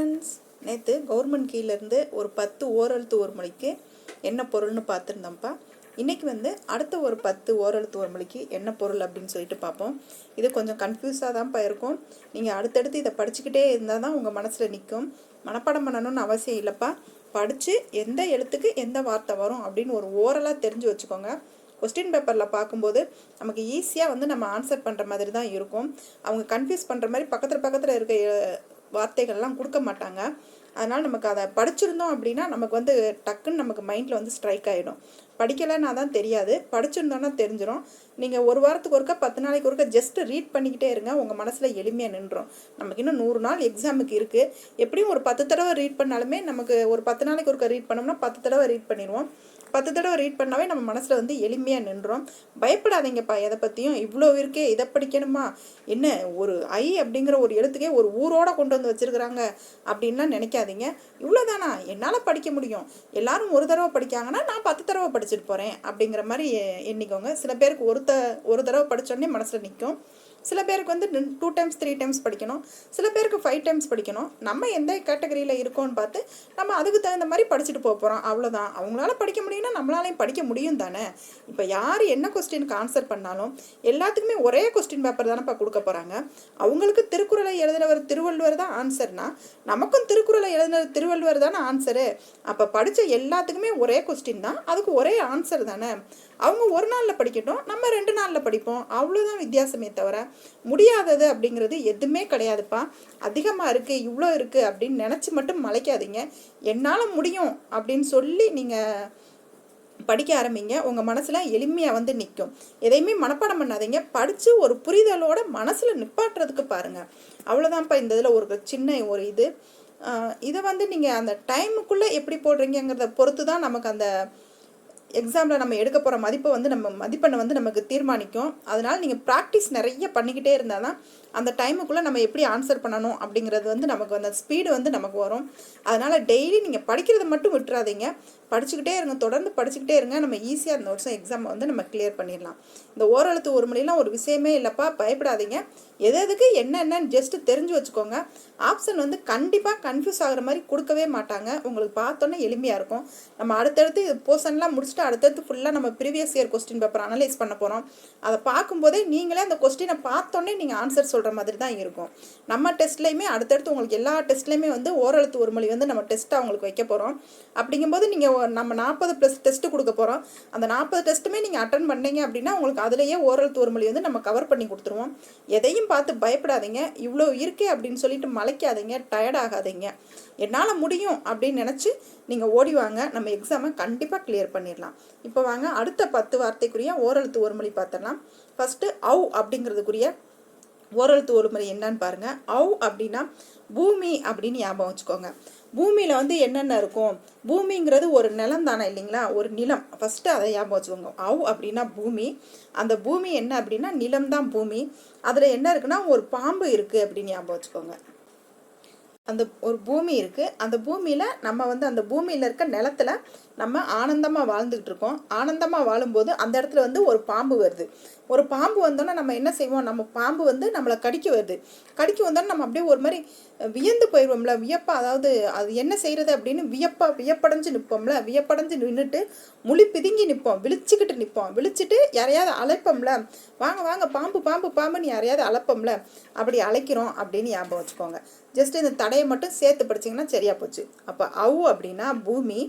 Friends, நேற்று government கீழேருந்து ஒரு 10 ஓரெழுத்து ஒரு மொழிக்கு என்ன பொருள்னு பார்த்துருந்தோம்ப்பா. இன்றைக்கி அடுத்த ஒரு 10 ஓரெழுத்து ஒரு மொழிக்கு என்ன பொருள் அப்படின்னு சொல்லிட்டு பார்ப்போம். இது கொஞ்சம் கன்ஃபியூஸாக தான்ப்பா இருக்கும். நீங்கள் அடுத்தடுத்து இதை படிச்சுக்கிட்டே இருந்தால் தான் உங்கள் மனசில் நிற்கும். மனப்பாடம் பண்ணணும்னு அவசியம் இல்லைப்பா. படித்து எந்த எழுத்துக்கு எந்த வார்த்தை வரும் அப்படின்னு ஒரு ஓரலாக தெரிஞ்சு வச்சுக்கோங்க. கொஸ்டின் பேப்பரில் பார்க்கும்போது நமக்கு ஈஸியாக நம்ம ஆன்சர் பண்ணுற மாதிரி தான் இருக்கும். அவங்க கன்ஃபியூஸ் பண்ணுற மாதிரி பக்கத்தில் இருக்க வார்த்தைகள்லாம் கொடுக்க மாட்டாங்க. அதனால் நமக்கு அதை படிச்சிருந்தோம் அப்படின்னா நமக்கு டக்குன்னு நமக்கு மைண்டில் ஸ்ட்ரைக் ஆகிடும். படிக்கலைன்னா தான் தெரியாது, படிச்சிருந்தோன்னா தெரிஞ்சிடும். நீங்கள் ஒரு வாரத்துக்கு ஒருக்கா 10 நாளைக்கு ஒருக்கா ஜஸ்ட் ரீட் பண்ணிக்கிட்டே இருங்க, உங்கள் மனசில் எளிமையாக நின்றோம். நமக்கு இன்னும் 100 நாள் எக்ஸாமுக்கு இருக்குது. எப்படியும் ஒரு 10 தடவை ரீட் பண்ணாலுமே நமக்கு ஒரு 10 நாளைக்கு ஒருக்கா ரீட் பண்ணோம்னா 10 தடவை ரீட் பண்ணிடுவோம். 10 தடவை ரீட் பண்ணாவே நம்ம மனசில் எளிமையாக நின்றோம். பயப்படாதீங்கப்பா, எதை பற்றியும் இவ்வளோ இருக்கே இதை படிக்கணுமா, என்ன ஒரு ஐ அப்படிங்கிற ஒரு எழுத்துக்கே ஒரு ஊரோட கொண்டு வந்து வச்சுருக்குறாங்க அப்படின்லாம் நினைக்காதீங்க. இவ்வளோதானா, என்னால் படிக்க முடியும், எல்லாரும் ஒரு தடவை படிக்காங்கன்னா நான் 10 தடவை படிச்சுட்டு போகிறேன் அப்படிங்கிற மாதிரி எண்ணிக்கோங்க. சில பேருக்கு ஒரு தடவை படித்தோடனே மனசில் நிற்கும். சில பேருக்கு 2 டைம்ஸ் 3 டைம்ஸ் படிக்கணும், சில பேருக்கு 5 டைம்ஸ் படிக்கணும். நம்ம எந்த கேட்டகரியில் இருக்கோன்னு பார்த்து நம்ம அதுக்கு தகுந்த மாதிரி படிச்சுட்டு போகிறோம், அவ்வளோதான். அவங்களால படிக்க முடியும்னா நம்மளாலையும் படிக்க முடியும் தானே. இப்போ யார் என்ன கொஸ்டினுக்கு ஆன்சர் பண்ணாலும் எல்லாத்துக்குமே ஒரே கொஸ்டின் பேப்பர் தானேப்பா கொடுக்க போகிறாங்க. அவங்களுக்கு திருக்குறளை எழுதுகிறவர் திருவள்ளுவர் தான் ஆன்சர்னா, நமக்கும் திருக்குறளை எழுதுனவர் திருவள்ளுவர் தானே ஆன்சரு. அப்போ படித்த எல்லாத்துக்குமே ஒரே கொஸ்டின் தான், அதுக்கு ஒரே ஆன்சர் தானே. அவங்க ஒரு நாளில் படிக்கட்டும், நம்ம 2 நாளில் படிப்போம், அவ்வளோதான் வித்தியாசமே தவிர முடியாதது அப்படிங்கிறது எதுவுமே கிடையாதுப்பா. அதிகமாக இருக்குது இவ்வளோ இருக்குது அப்படின்னு நினச்சி மட்டும் மலைக்காதீங்க. என்னால் முடியும் அப்படின்னு சொல்லி நீங்கள் படிக்க ஆரம்பிங்க. உங்கள் மனசில் எளிமையாக நிற்கும். எதையுமே மனப்பாடம் பண்ணாதீங்க, படித்து ஒரு புரிதலோட மனசில் நிப்பாட்டுறதுக்கு பாருங்கள். அவ்வளோதான்ப்பா இந்த இதில் ஒரு சின்ன ஒரு இது. இதை நீங்கள் அந்த டைமுக்குள்ளே எப்படி போடுறீங்கிறத பொறுத்து தான் நமக்கு அந்த எக்ஸாமில் நம்ம எடுக்க போகிற மதிப்பை நம்ம மதிப்பெண்ணை நமக்கு தீர்மானிக்கும். அதனால் நீங்கள் ப்ராக்டிஸ் நிறைய பண்ணிக்கிட்டே இருந்தால் தான் அந்த டைமுக்குள்ளே நம்ம எப்படி ஆன்சர் பண்ணணும் அப்படிங்கிறது நமக்கு அந்த ஸ்பீடு நமக்கு வரும். அதனால் டெய்லி நீங்கள் படிக்கிறத மட்டும் விட்டுறாதீங்க, படிச்சுக்கிட்டே இருங்க, தொடர்ந்து படிச்சுக்கிட்டே இருங்க. நம்ம ஈஸியாக அந்த வருஷம் எக்ஸாமை நம்ம கிளியர் பண்ணிடலாம். இந்த ஓரெழுத்து ஒரு மொழிலாம் ஒரு விஷயமே இல்லைப்பா, பயப்படாதீங்க. எதுக்கு என்னென்னு ஜஸ்ட்டு தெரிஞ்சு வச்சுக்கோங்க. ஆப்ஷன் கண்டிப்பாக கன்ஃபியூஸ் ஆகிற மாதிரி கொடுக்கவே மாட்டாங்க. உங்களுக்கு பார்த்தோன்னே எளிமையாக இருக்கும். நம்ம அடுத்தடுத்து போர்ஷன்லாம் முடிச்சுட்டு அடுத்தடுத்து ஃபுல்லாக நம்ம previous year question paper analyse பண்ண போகிறோம். அதை பார்க்கும்போதே நீங்களே அந்த கொஸ்டினை பார்த்தோன்னே நீங்கள் ஆன்சர் சொல்கிற மாதிரி தான் இருக்கும். நம்ம டெஸ்ட்லேயுமே அடுத்தடுத்து உங்களுக்கு எல்லா டெஸ்ட்லேயுமே ஓரெழுத்து ஒரு மொழி நம்ம டெஸ்ட்டாக அவங்களுக்கு வைக்க போகிறோம். அப்படிங்கும்போது நீங்கள் நம்ம 40+ டெஸ்ட்டு கொடுக்க போகிறோம். அந்த 40 டெஸ்ட்டுமே நீங்கள் அட்டன் பண்ணீங்க அப்படின்னா உங்களுக்கு அதிலேயே ஓரெழுத்து ஒரு மொழி நம்ம கவர் பண்ணி கொடுத்துருவோம். எதையும் பார்த்து பயப்படாதீங்க, இவ்வளோ இருக்கே அப்படின்னு சொல்லிட்டு மலைக்காதீங்க, டயர்ட் ஆகாதீங்க. என்னால் முடியும் அப்படின்னு நினச்சி நீங்கள் ஓடி வாங்க, நம்ம எக்ஸாமை கண்டிப்பாக கிளியர் பண்ணிடலாம். இப்போ வாங்க அடுத்த 10 வார்த்தைக்குரிய ஓரெழுத்து ஒரு மொழி பார்த்துடலாம். ஃபஸ்ட்டு அவ் அப்படிங்கிறதுக்குரிய ஓரெழுத்து ஒரு மொழி என்னன்னு பாருங்கள். அவ் அப்படின்னா பூமி அப்படின்னு ஞாபகம் வச்சுக்கோங்க. பூமியில் என்னென்ன இருக்கும், பூமிங்கிறது ஒரு நிலம் தானே இல்லைங்களா, ஒரு நிலம். ஃபஸ்ட்டு அதை ஞாபகம் வச்சுக்கோங்க. அவ் அப்படின்னா பூமி, அந்த பூமி என்ன அப்படின்னா நிலம் தான் பூமி. அதில் என்ன இருக்குன்னா ஒரு பாம்பு இருக்குது அப்படின்னு ஞாபகம் வச்சுக்கோங்க. அந்த ஒரு பூமி இருக்குது, அந்த பூமியில் நம்ம அந்த பூமியில் இருக்க நிலத்தில் நம்ம ஆனந்தமாக வாழ்ந்துக்கிட்டு இருக்கோம். ஆனந்தமாக வாழும்போது அந்த இடத்துல ஒரு பாம்பு வருது. ஒரு பாம்பு வந்தோன்னா நம்ம என்ன செய்வோம், நம்ம பாம்பு நம்மளை கடிக்க வருது. கடிக்க வந்தோன்னா நம்ம அப்படியே ஒரு மாதிரி வியந்து போயிடுவோம்ல, வியப்பா, அதாவது அது என்ன செய்கிறது அப்படின்னு வியப்படைஞ்சு நிற்போம்ல. வியப்படைஞ்சு நின்றுட்டு முழி பிதுங்கி நிற்போம், விழிச்சுக்கிட்டு நிற்போம். விழிச்சிட்டு யாரையாவது அழைப்போம்ல, வாங்க வாங்க பாம்பு பாம்பு பாம்புன்னு யாரையாவது அழைப்போம்ல, அப்படி அழைக்கிறோம் அப்படின்னு ஞாபகம் வச்சுக்கோங்க. ஜஸ்ட் இந்த தடையை மட்டும் சேர்த்து படிச்சிங்கன்னா சரியாக போச்சு. அப்போ அவ் அப்படின்னா பூமி,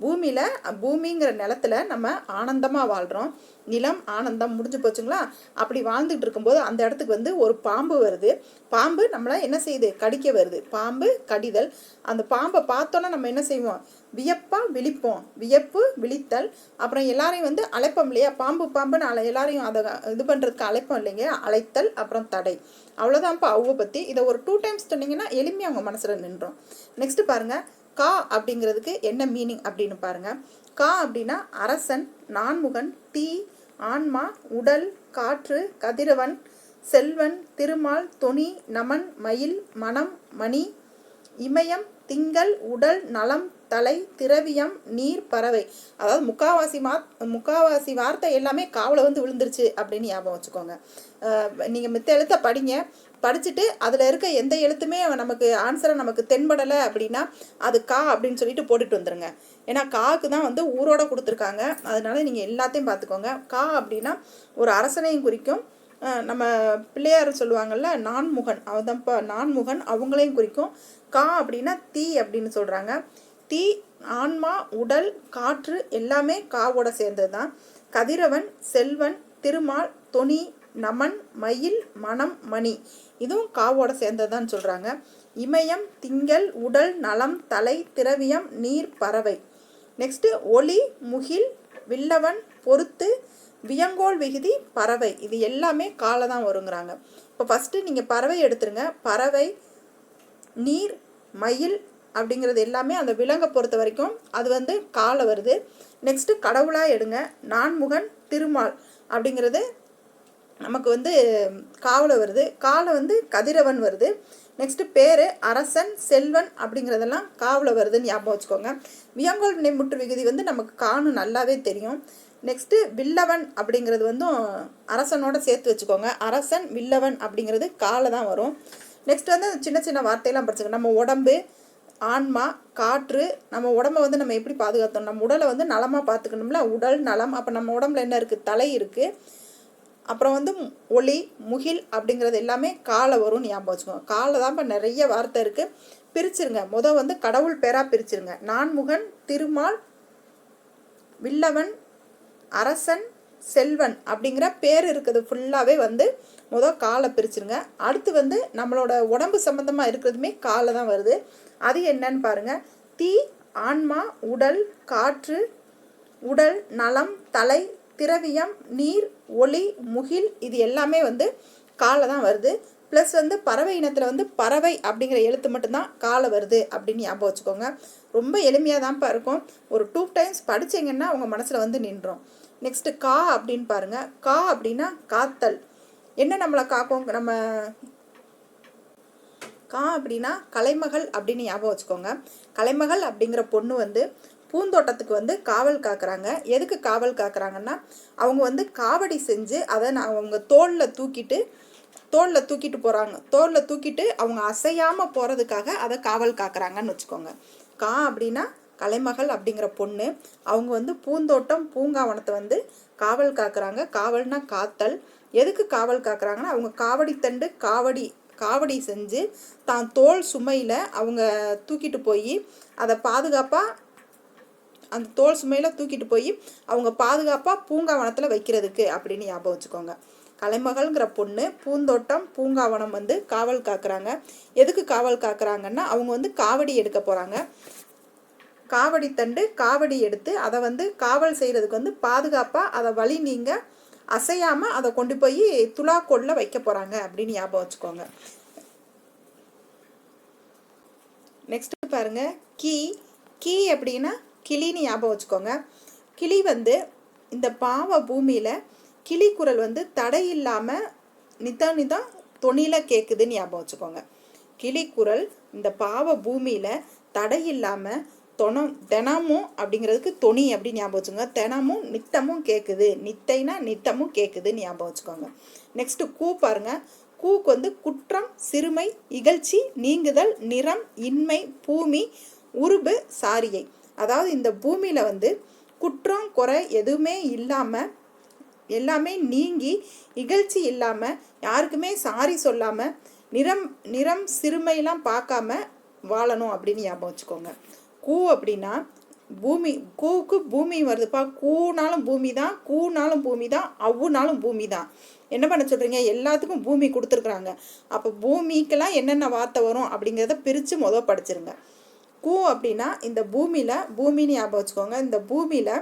பூமியில் பூமிங்கிற நிலத்துல நம்ம ஆனந்தமாக வாழ்கிறோம். நிலம் ஆனந்தம் முடிஞ்சு போச்சுங்களா. அப்படி வாழ்ந்துட்டு இருக்கும்போது அந்த இடத்துக்கு ஒரு பாம்பு வருது. பாம்பு நம்மளை என்ன செய்யுது, கடிக்க வருது. பாம்பு கடிதல். அந்த பாம்பை பார்த்தோன்னா நம்ம என்ன செய்வோம், வியப்பாக விழிப்போம். வியப்பு, விழித்தல். அப்புறம் எல்லாரையும் அழைப்போம் இல்லையா, பாம்பு பாம்புன்னு எல்லாரையும் அதை இது பண்ணுறதுக்கு அழைப்போம் இல்லைங்க, அழைத்தல். அப்புறம் தடை. அவ்வளோதான்ப்பா அவ்வை பற்றி. இதை ஒரு 2 டைம்ஸ் சொன்னீங்கன்னா எளிமையாக அவங்க மனசில் நின்றோம். நெக்ஸ்ட்டு பாருங்கள், கா அப்படிங்கிறதுக்கு என்ன மீனிங் அப்படின்னு பாருங்க. கா அப்படின்னா அரசன், நான்முகன், தீ, ஆன்மா, உடல், காற்று, கதிரவன், செல்வன், திருமால், தொனி, நமன், மயில், மனம், மணி, இமயம், திங்கள், உடல், நலம், தலை, திரவியம், நீர், பறவை. அதாவது முக்காவாசி வார்த்தை எல்லாமே காவில் விழுந்துருச்சு அப்படின்னு ஞாபகம் வச்சுக்கோங்க. நீங்கள் மித்த எழுத்த படிங்க, படிச்சுட்டு அதில் இருக்க எந்த எழுத்துமே நமக்கு ஆன்சரை நமக்கு தென்படலை அப்படின்னா அது கா அப்படின்னு சொல்லிட்டு போட்டுட்டு வந்துடுங்க. ஏன்னா காக்கு தான் வந்து ஊரோட கொடுத்துருக்காங்க. அதனால நீங்கள் எல்லாத்தையும் பார்த்துக்கோங்க. கா அப்படின்னா ஒரு அரசனையும் குறிக்கும். நம்ம பிள்ளையார் சொல்லுவாங்கள்ல நான்முகன், அவன்தான்ப்பா நான்முகன், அவங்களையும் குறிக்கும். கா அப்படின்னா தீ அப்படின்னு சொல்கிறாங்க. தீ, ஆன்மா, உடல், காற்று எல்லாமே காவோட சேர்ந்தது தான். கதிரவன், செல்வன், திருமால், தொனி, நமன், மயில், மனம், மணி இதுவும் காவோட சேர்ந்ததுதான் சொல்கிறாங்க. இமயம், திங்கள், உடல், நலம், தலை, திரவியம், நீர், பறவை. நெக்ஸ்ட்டு ஒளி, முகில், வில்லவன், பொறுத்து, வியங்கோல் விகுதி, பறவை இது எல்லாமே காலை தான் வருங்கிறாங்க. இப்போ ஃபஸ்ட்டு நீங்கள் பறவை எடுத்துருங்க. பறவை, நீர், மயில் அப்படிங்கிறது எல்லாமே அந்த விலங்கை பொறுத்த வரைக்கும் அது வந்து காலை வருது. நெக்ஸ்ட்டு கடவுளாக எடுங்க. நான்முகன், திருமால் அப்படிங்கிறது நமக்கு வந்து காவலை வருது. காலை வந்து கதிரவன் வருது. நெக்ஸ்ட்டு பேர் அரசன், செல்வன் அப்படிங்கிறதெல்லாம் காவலை வருதுன்னு ஞாபகம் வச்சுக்கோங்க. வியங்கோல் வினைமுற்று விகுதி வந்து நமக்கு காணு நல்லாவே தெரியும். நெக்ஸ்ட்டு வில்லவன் அப்படிங்கிறது வந்து அரசனோட சேர்த்து வச்சுக்கோங்க. அரசன், வில்லவன் அப்படிங்கிறது காலை தான் வரும். நெக்ஸ்ட் வந்து சின்ன சின்ன வார்த்தையெல்லாம் படிச்சுக்கோங்க. நம்ம உடம்பு, ஆன்மா, காற்று, நம்ம உடம்பை வந்து நம்ம எப்படி பாதுகாத்தோம், நம்ம உடலை வந்து நலமாக பார்த்துக்கணும்ல. உடல் நலம். அப்போ நம்ம உடம்புல என்ன இருக்குது, தலை இருக்குது. அப்புறம் வந்து ஒளி, முகில் அப்படிங்கிறது எல்லாமே காலை வரும்னு ஞாபகம் வச்சுக்கோங்க. காலை தான் இப்போ நிறைய வார்த்தை இருக்குது. பிரிச்சுருங்க. வந்து கடவுள் பேராக பிரிச்சுருங்க. நான்முகன், திருமால், வில்லவன், அரசன், செல்வன் அப்படிங்கிற பேர் இருக்குது ஃபுல்லாகவே வந்து காலை பிரிச்சுருங்க. அடுத்து வந்து நம்மளோட உடம்பு சம்மந்தமாக இருக்கிறதுமே காலை தான் வருது. அது என்னன்னு பாருங்கள். தீ, ஆன்மா, உடல், காற்று, உடல், நலம், தலை, திரவியம், நீர், ஒளி, முகில் இது எல்லாமே வந்து காலை தான் வருது. ப்ளஸ் வந்து பறவை இனத்தில் வந்து பறவை அப்படிங்கிற எழுத்து மட்டும்தான் காலை வருது அப்படின்னு ஞாபகம் வச்சுக்கோங்க. ரொம்ப எளிமையாக தான்ப்பா இருக்கும். ஒரு 2 டைம்ஸ் படித்தீங்கன்னா உங்கள் மனசில் வந்து நின்றோம். நெக்ஸ்ட்டு கா அப்படின்னு பாருங்கள். கா அப்படின்னா காத்தல். என்ன நம்மளை காக்கும், நம்ம கா அப்படின்னா கலைமகள் அப்படின்னு ஞாபகம் வச்சுக்கோங்க. கலைமகள் அப்படிங்கிற பொண்ணு வந்து பூந்தோட்டத்துக்கு வந்து காவல் காக்குறாங்க. எதுக்கு காவல் காக்குறாங்கன்னா அவங்க வந்து காவடி செஞ்சு அதை அவங்க தோளில் தூக்கிட்டு போகிறாங்க. தோளில் தூக்கிட்டு அவங்க அசையாமல் போகிறதுக்காக அதை காவல் காக்குறாங்கன்னு வச்சுக்கோங்க. கா அப்படின்னா கலைமகள் அப்படிங்கிற பொண்ணு. அவங்க வந்து பூந்தோட்டம், பூங்காவனத்தை வந்து காவல் காக்குறாங்க. காவல்னா காத்தல். எதுக்கு காவல் காக்குறாங்கன்னா அவங்க காவடி தண்டு காவடி செஞ்சு தான் தோல் சுமையில் அவங்க தூக்கிட்டு போய் அதை பாதுகாப்பாக அந்த தோல் சுமையில் தூக்கிட்டு போய் அவங்க பாதுகாப்பாக பூங்காவனத்தில் வைக்கிறதுக்கு அப்படின்னு ஞாபகம் வச்சுக்கோங்க. கலைமகள்ங்கிற பொண்ணு பூந்தோட்டம், பூங்காவனம் வந்து காவல் காக்குறாங்க. எதுக்கு காவல் காக்குறாங்கன்னா அவங்க வந்து காவடி எடுக்க போகிறாங்க. காவடி தண்டு காவடி எடுத்து அதை வந்து காவல் செய்கிறதுக்கு வந்து பாதுகாப்பாக அதை வழி நீங்க அசையாமல் அதை கொண்டு போய் துலாக்கோலில் வைக்க போகிறாங்க அப்படின்னு ஞாபகம் வச்சுக்கோங்க. நெக்ஸ்ட்டு பாருங்கள். கீ அப்படின்னா கிளின்னு ஞாபகம் வச்சுக்கோங்க. கிளி வந்து இந்த பாவ பூமியில் கிளி குரல் வந்து தடை இல்லாமல் நிதம் தொனியில் கேட்குதுன்னு ஞாபகம் வச்சுக்கோங்க. கிளி குரல் இந்த பாவ பூமியில் தடை இல்லாமல் தினமும் அப்படிங்கிறதுக்கு தொனி அப்படின்னு ஞாபகம் வச்சுக்கோங்க. தினமும் நித்தமும் கேட்குது. நித்தைனா நித்தமும் கேட்குதுன்னு ஞாபகம் வச்சுக்கோங்க. நெக்ஸ்ட்டு கூ பாருங்க. கூக்கு வந்து குற்றம், சிறுமை, இகழ்ச்சி, நீங்குதல், நிறம், இன்மை, பூமி, உருபு, சாரியை. அதாவது இந்த பூமியில் வந்து குற்றம் குறை எதுவுமே இல்லாமல் எல்லாமே நீங்கி இகழ்ச்சி இல்லாமல் யாருக்குமே சாரி சொல்லாமல் நிறம் சிறுமையெல்லாம் பார்க்காம வாழணும் அப்படின்னு ஞாபகம் வச்சுக்கோங்க. கூ அப்படின்னா பூமி. கூவுக்கு பூமி வருதுப்பா. கூனாலும் பூமி தான், கூனாலும் பூமி தான், அவ்வுனாலும் பூமி தான். என்ன பண்ண சொல்கிறீங்க, எல்லாத்துக்கும் பூமி கொடுத்துருக்குறாங்க. அப்போ பூமிக்கெல்லாம் என்னென்ன வார்த்தை வரும் அப்படிங்கிறத பிரித்து படிச்சிருங்க. கூ அப்படின்னா இந்த பூமின்னு ஞாபகம் வச்சுக்கோங்க. இந்த பூமியில்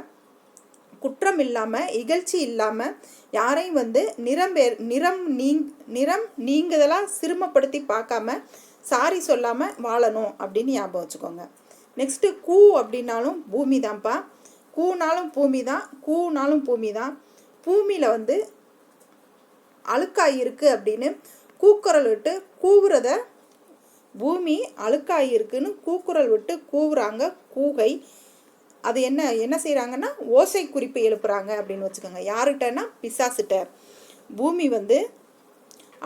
குற்றம் இல்லாமல் இகழ்ச்சி இல்லாமல் யாரையும் வந்து நிறம் நீங்குதெல்லாம் சிறுமப்படுத்தி பார்க்காம சாரி சொல்லாமல் வாழணும் அப்படின்னு ஞாபகம் வச்சுக்கோங்க. நெக்ஸ்ட்டு கூ அப்படின்னாலும் பூமி தான்ப்பா. கூனாலும் பூமி தான், கூனாலும் பூமி தான். பூமியில் வந்து அழுக்காயிருக்கு அப்படின்னு கூக்குரல் விட்டு கூவுறத பூமி அழுக்காயிருக்குன்னு கூக்குரல் விட்டு கூவுறாங்க. கூகை. அது என்ன செய்கிறாங்கன்னா ஓசை குறிப்பு எழுப்புறாங்க அப்படின்னு வச்சுக்கோங்க. யாருக்கிட்டன்னா பிசாசுட்ட. பூமி வந்து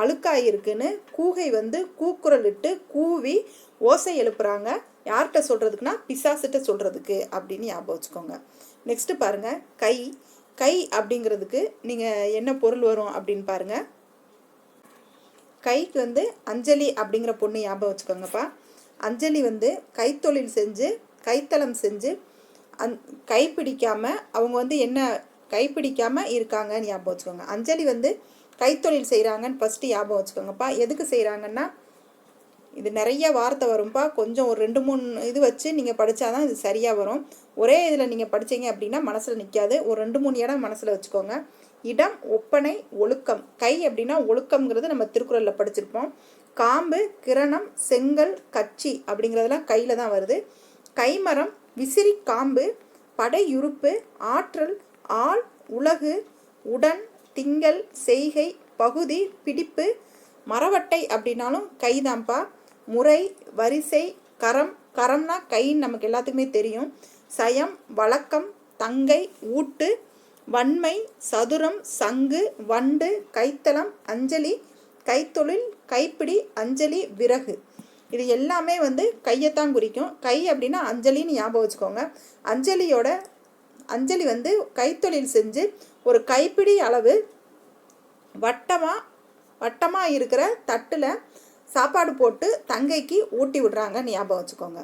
அழுக்காயிருக்குன்னு கூகை வந்து கூக்குரல் இட்டு கூவி ஓசை எழுப்புறாங்க. யார்கிட்ட சொல்கிறதுக்குன்னா பிசாசிட்ட சொல்கிறதுக்கு அப்படின்னு ஞாபகம் வச்சுக்கோங்க. நெக்ஸ்ட்டு பாருங்கள், கை. கை அப்படிங்கிறதுக்கு நீங்கள் என்ன பொருள் வரும் அப்படின்னு பாருங்கள். கைக்கு வந்து அஞ்சலி அப்படிங்கிற பொண்ணு ஞாபகம் வச்சுக்கோங்கப்பா. அஞ்சலி வந்து கைத்தொழில் செஞ்சு கைத்தளம் செஞ்சு கைப்பிடிக்காமல் அவங்க வந்து என்ன கைப்பிடிக்காமல் இருக்காங்கன்னு ஞாபகம் வச்சுக்கோங்க. அஞ்சலி வந்து கைத்தொழில் செய்கிறாங்கன்னு ஃபஸ்ட்டு ஞாபகம் வச்சுக்கோங்கப்பா. எதுக்கு செய்கிறாங்கன்னா, இது நிறைய வார்த்தை வரும்ப்பா. கொஞ்சம் ஒரு 2-3 இது வச்சு நீங்கள் படித்தாதான் இது சரியாக வரும். ஒரே இதில் நீங்கள் படித்தீங்க அப்படின்னா மனசில் நிற்காது. ஒரு 2-3 இடம் மனசில் வச்சுக்கோங்க. இடம், ஒப்பனை, ஒழுக்கம். கை அப்படின்னா ஒழுக்கம்ங்கிறது நம்ம திருக்குறளில் படிச்சிருப்போம். காம்பு, கிரணம், செங்கல், கச்சி அப்படிங்கிறதெல்லாம் கையில் தான் வருது. கைமரம், விசிறி காம்பு, படையுறுப்பு, ஆற்றல், ஆள், உலகு, உடன், திங்கள், செய்கை, பகுதி, பிடிப்பு. மரவட்டை அப்படின்னாலும் கைதான்ப்பா. முறை, வரிசை, கரம். கரம்னா கைன்னு நமக்கு எல்லாத்துக்குமே தெரியும். சயம், வழக்கம், தங்கை, ஊட்டு, வன்மை, சதுரம், சங்கு, வண்டு, கைத்தளம், அஞ்சலி, கைத்தொழில், கைப்பிடி, அஞ்சலி, விறகு. இது எல்லாமே வந்து கையைத்தான் குறிக்கும். கை அப்படின்னா அஞ்சலின்னு ஞாபகம் வச்சுக்கோங்க. அஞ்சலி வந்து கைத்தொழில் செஞ்சு ஒரு கைப்பிடி அளவு வட்டமாக இருக்கிற தட்டில் சாப்பாடு போட்டு தங்கைக்கு ஊட்டி விடுறாங்கன்னு ஞாபகம் வச்சுக்கோங்க.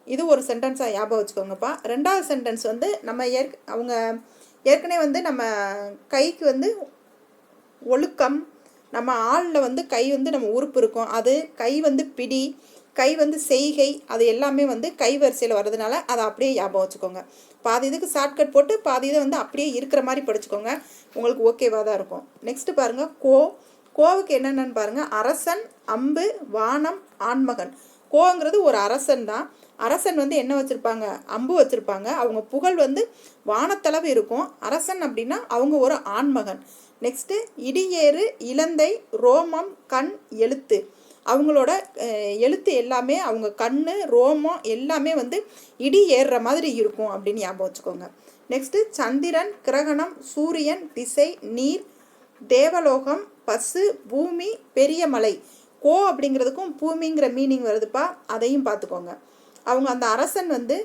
இது ஒரு சென்டென்ஸாக ஞாபகம் வச்சுக்கோங்கப்பா. 2வது சென்டென்ஸ் வந்து நம்ம அவங்க ஏற்கனவே வந்து நம்ம கைக்கு வந்து ஒழுக்கம், நம்ம ஆளில் வந்து கை வந்து நம்ம உறுப்பு இருக்கும். அது கை வந்து பிடி, கை வந்து செய்கை, அது எல்லாமே வந்து கை வரிசையில் வர்றதுனால அதை அப்படியே ஞாபகம் வச்சுக்கோங்க. பாதி இதுக்கு ஷார்ட்கட் போட்டு பாதி இதை வந்து அப்படியே இருக்கிற மாதிரி படிச்சுக்கோங்க. உங்களுக்கு ஓகேவாக தான் இருக்கும். நெக்ஸ்ட்டு பாருங்கள், கோவுக்கு என்னென்னு பாருங்கள். அரசன், அம்பு, வானம், ஆண்மகன். கோங்கிறது ஒரு அரசன் தான். அரசன் வந்து என்ன வச்சுருப்பாங்க, அம்பு வச்சுருப்பாங்க. அவங்க புகழ் வந்து வானத்தளவு இருக்கும். அரசன் அப்படின்னா அவங்க ஒரு ஆண்மகன். நெக்ஸ்ட்டு இடியேறு, இலந்தை, ரோமம், கண், எழுத்து. அவங்களோட எழுத்து எல்லாமே அவங்க கண், ரோமம் எல்லாமே வந்து இடி ஏறுற மாதிரி இருக்கும் அப்படின்னு ஞாபகம் வச்சுக்கோங்க. நெக்ஸ்ட்டு சந்திரன், கிரகணம், சூரியன், திசை, நீர், தேவலோகம், பசு, பூமி, பெரிய மலை. கோ அப்படிங்கிறதுக்கும் பூமிங்கிற மீனிங் வருதுப்பா, அதையும் பார்த்துக்கோங்க. அவங்க அந்த அரசன் வந்து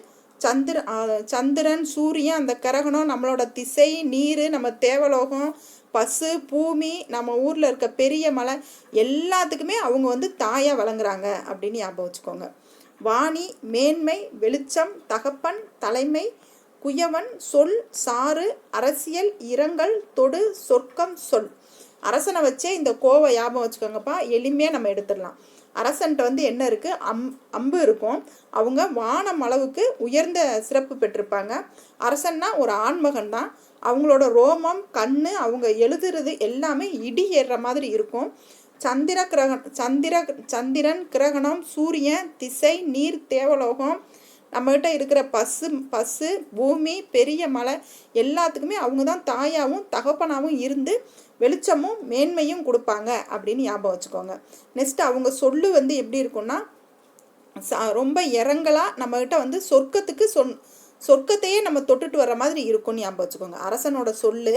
சந்திரன், சூரியன், அந்த கிரகணம், நம்மளோட திசை, நீர், நம்ம தேவலோகம், பசு, பூமி, நம்ம ஊரில் இருக்க பெரிய மலை எல்லாத்துக்குமே அவங்க வந்து தாயாக வழங்குறாங்க அப்படின்னு ஞாபகம் வச்சுக்கோங்க. வாணி, மேன்மை, வெளிச்சம், தகப்பன், தலைமை, குயவன், சொல், சாறு, அரசியல், இரங்கல், தொடு, சொர்க்கம், சொல். அரசனை வச்சே இந்த கோவை ஞாபகம் வச்சுக்கோங்கப்பா. எளிமையாக நம்ம எடுத்துடலாம். அரசன்ட்ட வந்து என்ன இருக்குது, அம்பு இருக்கும். அவங்க வானம் அளவுக்கு உயர்ந்த சிறப்பு பெற்றிருப்பாங்க. அரசன்னா ஒரு ஆண்மகன் தான். அவங்களோட ரோமம், கண், அவங்க எழுதுறது எல்லாமே இடி ஏறுற மாதிரி இருக்கும். சந்திரன், கிரகணம், சூரியன், திசை, நீர், தேவலோகம், நம்மகிட்ட இருக்கிற பசு, பூமி, பெரிய மலை எல்லாத்துக்குமே அவங்க தான் தாயாகவும் தகப்பனாகவும் இருந்து வெளிச்சமும் மேன்மையும் கொடுப்பாங்க அப்படின்னு ஞாபகம் வச்சுக்கோங்க. நெக்ஸ்ட் அவங்க சொல்லு வந்து எப்படி இருக்குன்னா, ரொம்ப இறங்கலாக நம்மகிட்ட வந்து சொர்க்கத்தையே நம்ம தொட்டுட்டு வர்ற மாதிரி இருக்கும்னு ஞாபகம் வச்சுக்கோங்க. அரசனோட சொல்லு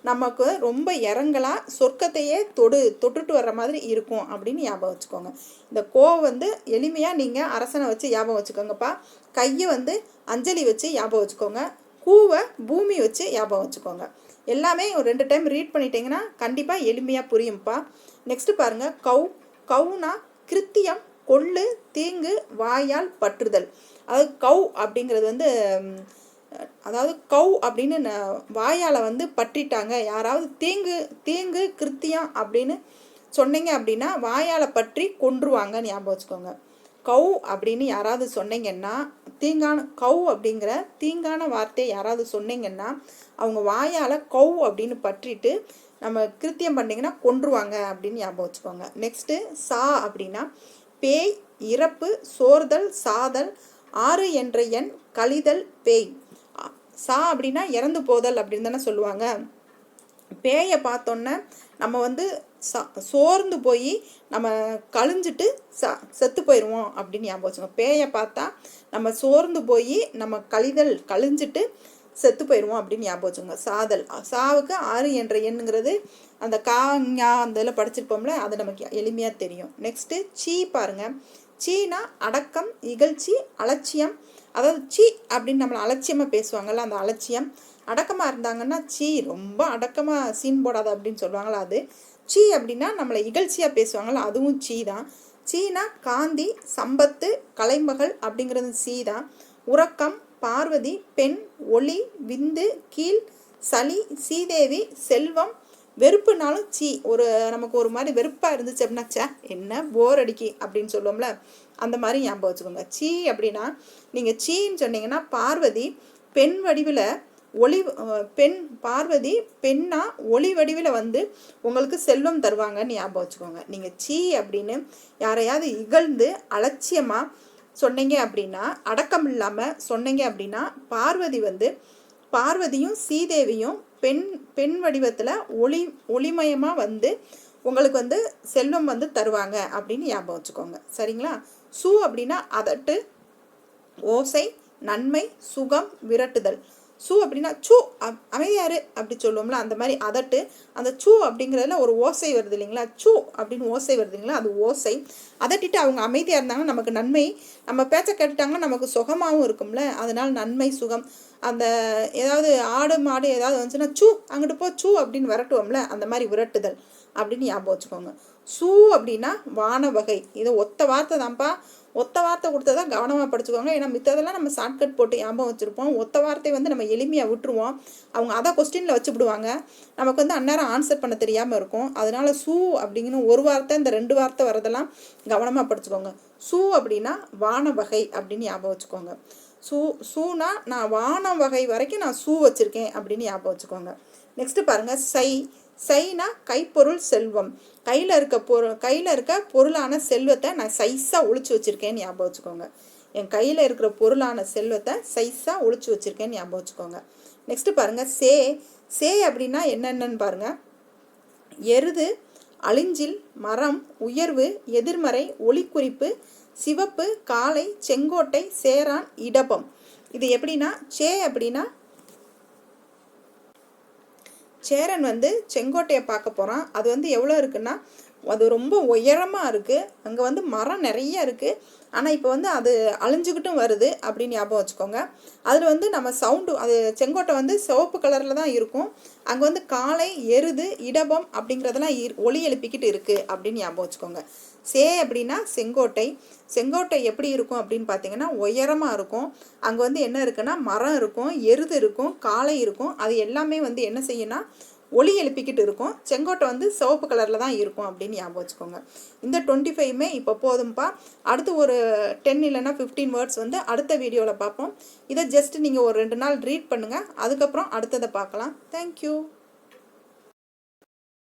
நமக்கு ரொம்ப இறங்கலாக சொர்க்கத்தையே தொட்டுட்டு வர்ற மாதிரி இருக்கும் அப்படின்னு ஞாபகம் வச்சுக்கோங்க. இந்த வந்து எளிமையாக நீங்கள் அரசனை வச்சு ஞாபகம் வச்சுக்கோங்கப்பா. கையை வந்து அஞ்சலி வச்சு ஞாபகம் வச்சுக்கோங்க. கூவை பூமி வச்சு ஞாபகம் வச்சுக்கோங்க. எல்லாமே ஒரு 2 டைம் ரீட் பண்ணிட்டீங்கன்னா கண்டிப்பாக எளிமையாக புரியும்ப்பா. நெக்ஸ்ட்டு பாருங்கள், கவுனா கிருத்தியம், கொள்ளு, தீங்கு, வாயால் பற்றுதல். அதாவது அப்படிங்கிறது வந்து அப்படின்னு வாயால் வந்து பற்றிட்டாங்க. யாராவது தீங்கு கிருத்தியம் அப்படின்னு சொன்னீங்க அப்படின்னா வாயால் பற்றி கொன்றுவாங்க ஞாபகம் வச்சுக்கோங்க. அப்படின்னு யாராவது சொன்னீங்கன்னா, அப்படிங்கிற தீங்கான வார்த்தையை யாராவது சொன்னீங்கன்னா அவங்க வாயால் அப்படின்னு பற்றிட்டு நம்ம கிருத்தியம் பண்ணிங்கன்னா கொன்றுவாங்க அப்படின்னு ஞாபகம் வச்சுக்கோங்க. நெக்ஸ்ட்டு அப்படின்னா பேய், இறப்பு, சோர்தல், சாதல், 6 என்ற எண், கழிதல், பேய். அப்படின்னா இறந்து போதல் அப்படின்னு தானே சொல்லுவாங்க. பேயை பார்த்தோன்னே நம்ம வந்து சோர்ந்து போய் நம்ம கழிஞ்சிட்டு செத்து போயிடுவோம் அப்படின்னு ஞாபகம் வச்சுக்கோங்க. பேயை பார்த்தா நம்ம சோர்ந்து போய் நம்ம கழிஞ்சிட்டு செத்து போயிடுவோம் அப்படின்னு ஞாபகம் வச்சுக்கோங்க. சாதல், சாவுக்கு 6 என்ற எண்ணுங்கிறது அந்த ஞா அந்த இதில் படிச்சிருப்போம்ல, அது நமக்கு எளிமையாக தெரியும். நெக்ஸ்ட்டு சீ பாருங்கள். சீனா அடக்கம், இகழ்ச்சி, அலட்சியம். அதாவது சீ அப்படின்னு நம்மளை அலட்சியமாக பேசுவாங்கள்ல, அந்த அலட்சியம். அடக்கமாக இருந்தாங்கன்னா சீ ரொம்ப அடக்கமாக சீன் போடாத அப்படின்னு சொல்லுவாங்களா அது. சீ அப்படின்னா நம்மளை இகழ்ச்சியாக பேசுவாங்கள்ல, அதுவும் சீ தான். சீனா காந்தி, சம்பத்து, கலைமகள் அப்படிங்கிறது சீ தான். உறக்கம், பார்வதி, பெண், ஒளி, விந்து, கீழ், சளி, சீதேவி, செல்வம். வெறுப்புனாலும் சீ. நமக்கு ஒரு மாதிரி வெறுப்பாக இருந்துச்சு அப்படின்னா சே என்ன போர் அடிக்கி அப்படின்னு சொல்லுவோம்ல, அந்த மாதிரி ஞாபகம் வச்சுக்கோங்க. சீ அப்படின்னா நீங்கள் சீன்னு சொன்னீங்கன்னா பார்வதி பெண் வடிவில் பார்வதி பெண்ணா ஒளி வடிவில் வந்து உங்களுக்கு செல்வம் தருவாங்கன்னு ஞாபகம் வச்சுக்கோங்க. நீங்கள் சீ அப்படின்னு யாரையாவது இகழ்ந்து அலட்சியமாக சொன்னீங்க அப்படின்னா, அடக்கம் இல்லாமல் சொன்னீங்க அப்படின்னா, பார்வதியும் சீதேவியும் பெண் வடிவத்தில் ஒளிமயமாக வந்து உங்களுக்கு வந்து செல்வம் வந்து தருவாங்க அப்படின்னு ஞாபகம் வச்சுக்கோங்க. சரிங்களா? சூ அப்படின்னா அதட்டு, ஓசை, நன்மை, சுகம், விரட்டுதல். சூ அப்படின்னா சூ அமைதியாரு அப்படி சொல்லுவோம்ல, அந்த மாதிரி அதட்டு. அந்த சூ அப்படிங்கிறதுல ஒரு ஓசை வருது இல்லைங்களா, சூ அப்படின்னு ஓசை வருது இல்லைங்களா, அது ஓசை. அதட்டிட்டு அவங்க அமைதியாக இருந்தாங்கன்னா நமக்கு நன்மை, நம்ம பேச்ச கேட்டுட்டாங்கன்னா நமக்கு சுகமாகவும் இருக்கும்ல, அதனால் நன்மை, சுகம். அந்த ஏதாவது ஆடு மாடு ஏதாவது வந்துச்சுன்னா சூ அங்கிட்டு போ சூ அப்படின்னு விரட்டுவோம்ல, அந்த மாதிரி விரட்டுதல் அப்படின்னு ஞாபகம் வச்சுக்கோங்க. சூ அப்படின்னா வான வகை. இது ஒத்த வார்த்தை தான்ப்பா, ஒத்த வார்த்தை கொடுத்தா கவனமாக படிச்சுக்கோங்க. ஏன்னா மித்ததெல்லாம் நம்ம ஷார்ட்கட் போட்டு ஞாபகம் வச்சுருப்போம். ஒத்த வார்த்தை வந்து நம்ம எளிமையாக விட்டுருவோம். அவங்க அதை கொஸ்டினில் வச்சுவிடுவாங்க, நமக்கு வந்து அந்நேரம் ஆன்சர் பண்ண தெரியாமல் இருக்கும். அதனால் சூ அப்படிங்கிற ஒரு வார்த்தை, இந்த 2 வார்த்தை வரதெல்லாம் கவனமாக படிச்சுக்கோங்க. சூ அப்படின்னா வான வகை அப்படின்னு ஞாபகம் வச்சுக்கோங்க. சூனா நான் வான வகை வரைக்கும் நான் சூ வச்சுருக்கேன் அப்படின்னு ஞாபகம் வச்சுக்கோங்க. நெக்ஸ்ட்டு பாருங்கள் சைனா கைப்பொருள், செல்வம். கையில் இருக்க பொருளான செல்வத்தை நான் சைஸாக ஒழிச்சு வச்சுருக்கேன்னு ஞாபகம் வச்சுக்கோங்க. என் கையில் இருக்கிற பொருளான செல்வத்தை சைஸாக ஒழிச்சு வச்சுருக்கேன்னு ஞாபகம் வச்சுக்கோங்க. நெக்ஸ்ட்டு பாருங்கள் சே அப்படின்னா என்னென்னு பாருங்கள். எருது, அழிஞ்சில், மரம், உயர்வு, எதிர்மறை, ஒளிக்குறிப்பு, சிவப்பு, காளை, செங்கோட்டை, சேரான், இடபம். இது எப்படின்னா அப்படின்னா சேரன் வந்து செங்கோட்டையை பார்க்க போகிறான். அது வந்து எவ்வளோ இருக்குன்னா, அது ரொம்ப உயரமாக இருக்குது. அங்கே வந்து மரம் நிறைய இருக்குது. ஆனால் இப்போ வந்து அது அழிஞ்சுக்கிட்டும் வருது அப்படின்னு ஞாபகம் வச்சுக்கோங்க. அதில் வந்து நம்ம சவுண்டு, அது செங்கோட்டை வந்து சிவப்பு கலரில் தான் இருக்கும். அங்கே வந்து காளை, எருது, இடபம் அப்படிங்கிறதெல்லாம் ஒளி எழுப்பிக்கிட்டு இருக்குது அப்படின்னு ஞாபகம் வச்சுக்கோங்க. அப்படின்னா செங்கோட்டை எப்படி இருக்கும் அப்படின்னு பார்த்தீங்கன்னா உயரமாக இருக்கும். அங்கே வந்து என்ன இருக்குன்னா மரம் இருக்கும், எருது இருக்கும், காளை இருக்கும். அது எல்லாமே வந்து என்ன செய்யும்னா ஒளி எழுப்பிக்கிட்டு இருக்கும். செங்கோட்டை வந்து சிவப்பு கலரில் தான் இருக்கும் அப்படின்னு ஞாபகம் வச்சுக்கோங்க. இந்த 25மே இப்போ போதும்பா. அடுத்து ஒரு 10 இல்லைன்னா 15 வேர்ட்ஸ் வந்து அடுத்த வீடியோவில் பார்ப்போம். இதை ஜஸ்ட் நீங்கள் ஒரு 2 நாள் ரீட் பண்ணுங்கள். அதுக்கப்புறம் அடுத்ததை பார்க்கலாம். தேங்க்யூ.